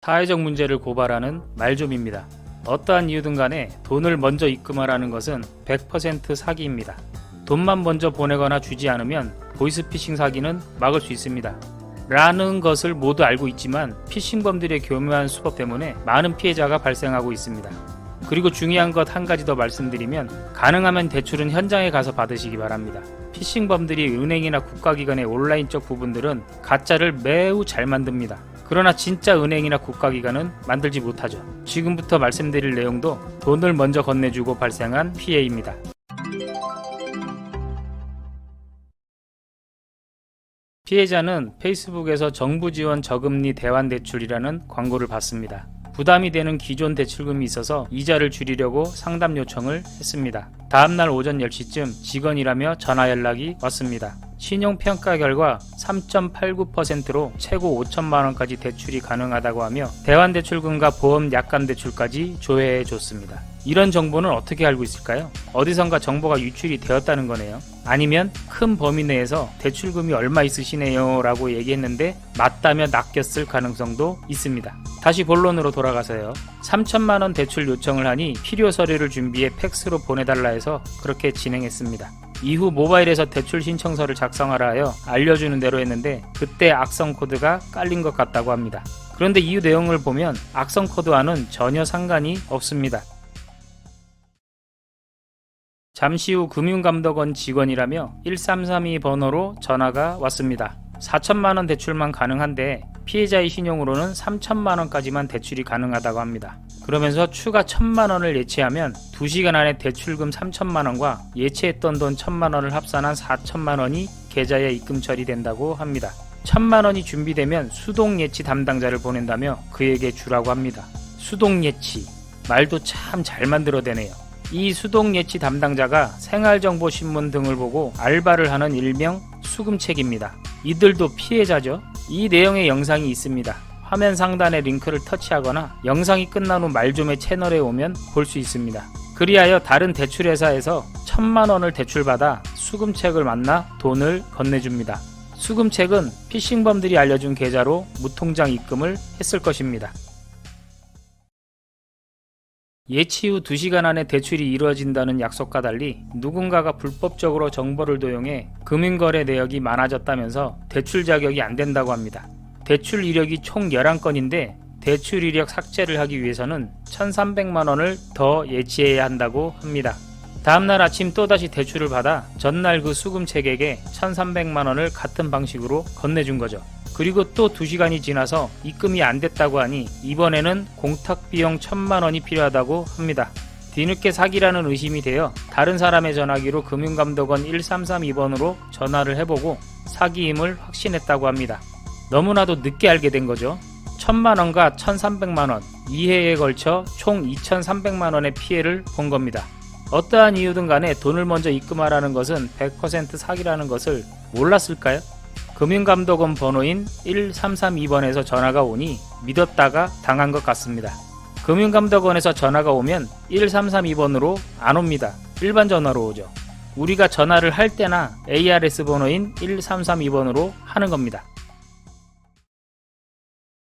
사회적 문제를 고발하는 말좀입니다. 어떠한 이유든 간에 돈을 먼저 입금하라는 것은 100% 사기입니다. 돈만 먼저 보내거나 주지 않으면 보이스피싱 사기는 막을 수 있습니다. 라는 것을 모두 알고 있지만 피싱범들의 교묘한 수법 때문에 많은 피해자가 발생하고 있습니다. 그리고 중요한 것 한 가지 더 말씀드리면 가능하면 대출은 현장에 가서 받으시기 바랍니다. 피싱범들이 은행이나 국가기관의 온라인적 부분들은 가짜를 매우 잘 만듭니다. 그러나 진짜 은행이나 국가기관은 만들지 못하죠. 지금부터 말씀드릴 내용도 돈을 먼저 건네주고 발생한 피해입니다. 피해자는 페이스북에서 정부 지원 저금리 대환대출이라는 광고를 봤습니다. 부담이 되는 기존 대출금이 있어서 이자를 줄이려고 상담 요청을 했습니다. 다음날 오전 10시쯤 직원이라며 전화 연락이 왔습니다. 신용평가 결과 3.89%로 최고 5천만원까지 대출이 가능하다고 하며 대환대출금과 보험 약관대출까지 조회해 줬습니다. 이런 정보는 어떻게 알고 있을까요? 어디선가 정보가 유출이 되었다는 거네요. 아니면 큰 범위 내에서 대출금이 얼마 있으시네요 라고 얘기했는데 맞다며 낚였을 가능성도 있습니다. 다시 본론으로 돌아가서요. 3천만원 대출 요청을 하니 필요 서류를 준비해 팩스로 보내달라 해서 그렇게 진행했습니다. 이후 모바일에서 대출 신청서를 작성하라 하여 알려주는 대로 했는데 그때 악성 코드가 깔린 것 같다고 합니다. 그런데 이후 내용을 보면 악성 코드와는 전혀 상관이 없습니다. 잠시 후 금융감독원 직원이라며 1332 번호로 전화가 왔습니다. 4천만원 대출만 가능한데 피해자의 신용으로는 3천만원까지만 대출이 가능하다고 합니다. 그러면서 추가 1천만원을 예치하면 2시간 안에 대출금 3천만원과 예치했던 돈 1천만원을 합산한 4천만원이 계좌에 입금 처리된다고 합니다. 1천만원이 준비되면 수동예치 담당자를 보낸다며 그에게 주라고 합니다. 수동예치, 말도 참 잘 만들어내네요. 이 수동예치 담당자가 생활정보신문 등을 보고 알바를 하는 일명 수금책입니다. 이들도 피해자죠. 이 내용의 영상이 있습니다. 화면 상단의 링크를 터치하거나 영상이 끝난 후 말좀의 채널에 오면 볼 수 있습니다. 그리하여 다른 대출회사에서 1천만원을 대출받아 수금책을 만나 돈을 건네줍니다. 수금책은 피싱범들이 알려준 계좌로 무통장 입금을 했을 것입니다. 예치 후 2시간 안에 대출이 이루어진다는 약속과 달리 누군가가 불법적으로 정보를 도용해 금융거래 내역이 많아졌다면서 대출 자격이 안 된다고 합니다. 대출 이력이 총 11건인데 대출 이력 삭제를 하기 위해서는 1,300만원을 더 예치해야 한다고 합니다. 다음날 아침 또다시 대출을 받아 전날 그 수금책에게 1,300만원을 같은 방식으로 건네준 거죠. 그리고 또 2시간이 지나서 입금이 안 됐다고 하니 이번에는 공탁비용 1,000만원이 필요하다고 합니다. 뒤늦게 사기라는 의심이 되어 다른 사람의 전화기로 금융감독원 1332번으로 전화를 해보고 사기임을 확신했다고 합니다. 너무나도 늦게 알게 된 거죠. 1,000만원과 1,300만원, 2회에 걸쳐 총 2,300만원의 피해를 본 겁니다. 어떠한 이유든 간에 돈을 먼저 입금하라는 것은 100% 사기라는 것을 몰랐을까요? 금융감독원 번호인 1332번에서 전화가 오니 믿었다가 당한 것 같습니다. 금융감독원에서 전화가 오면 1332번으로 안 옵니다. 일반 전화로 오죠. 우리가 전화를 할 때나 ARS 번호인 1332번으로 하는 겁니다.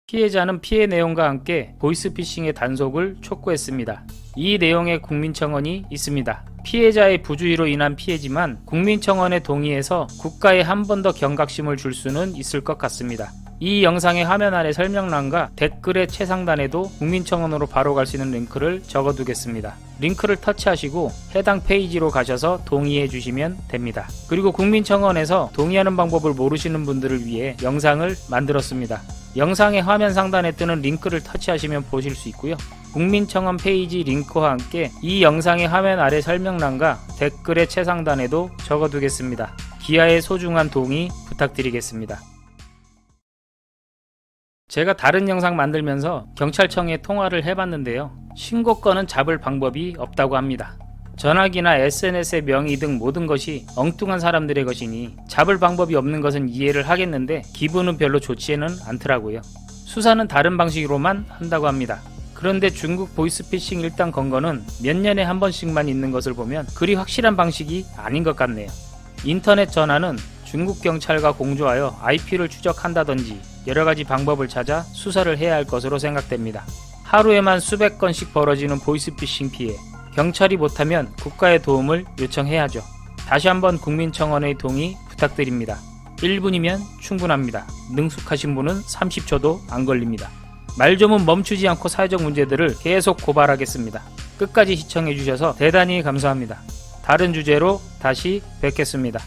피해자는 피해 내용과 함께 보이스피싱의 단속을 촉구했습니다. 이 내용에 국민청원이 있습니다. 피해자의 부주의로 인한 피해지만 국민청원에 동의해서 국가에 한 번 더 경각심을 줄 수는 있을 것 같습니다. 이 영상의 화면 아래 설명란과 댓글의 최상단에도 국민청원으로 바로 갈 수 있는 링크를 적어두겠습니다. 링크를 터치하시고 해당 페이지로 가셔서 동의해 주시면 됩니다. 그리고 국민청원에서 동의하는 방법을 모르시는 분들을 위해 영상을 만들었습니다. 영상의 화면 상단에 뜨는 링크를 터치하시면 보실 수 있고요. 국민청원 페이지 링크와 함께 이 영상의 화면 아래 설명란과 댓글의 최상단에도 적어두겠습니다. 기아의 소중한 동의 부탁드리겠습니다. 제가 다른 영상 만들면서 경찰청에 통화를 해봤는데요. 신고건은 잡을 방법이 없다고 합니다. 전화기나 SNS의 명의 등 모든 것이 엉뚱한 사람들의 것이니 잡을 방법이 없는 것은 이해를 하겠는데 기분은 별로 좋지는 않더라고요. 수사는 다른 방식으로만 한다고 합니다. 그런데 중국 보이스피싱 1단 건건은 몇 년에 한 번씩만 있는 것을 보면 그리 확실한 방식이 아닌 것 같네요. 인터넷 전화는 중국 경찰과 공조하여 IP를 추적한다든지 여러가지 방법을 찾아 수사를 해야 할 것으로 생각됩니다. 하루에만 수백 건씩 벌어지는 보이스피싱 피해, 경찰이 못하면 국가의 도움을 요청해야죠. 다시 한번 국민청원의 동의 부탁드립니다. 1분이면 충분합니다. 능숙하신 분은 30초도 안 걸립니다. 말좀은 멈추지 않고 사회적 문제들을 계속 고발하겠습니다. 끝까지 시청해주셔서 대단히 감사합니다. 다른 주제로 다시 뵙겠습니다.